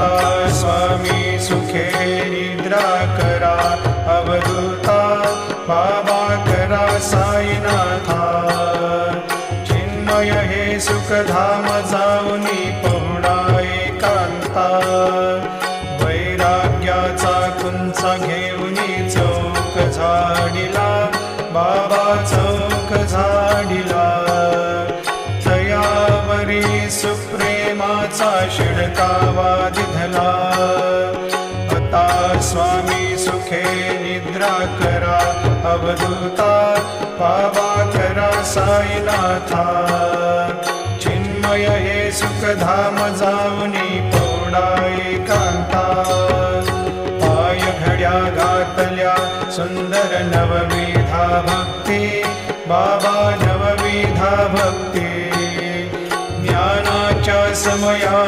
आता स्वामी सुखे निद्रा करा अवधूता बाबा करा साईनाथा चिन्मय हे सुखधाम जाऊनी पहुडा एकांता वैराग्याचा कुंचा घेऊनी चौक झाडिला बाबा चौक झाडिला तयावरी सुप्रेमाचा शिडकावा दिधला आता स्वामी सुखे निद्रा करा अवधूता बाबा करा साईनाथा चिन्मय हे सुखधाम जाऊनी पहुडा एकांता पाय घड्या घातल्या सुंदर नवविधा भक्ती बाबा नवविधा भक्ती ज्ञानाच्या समया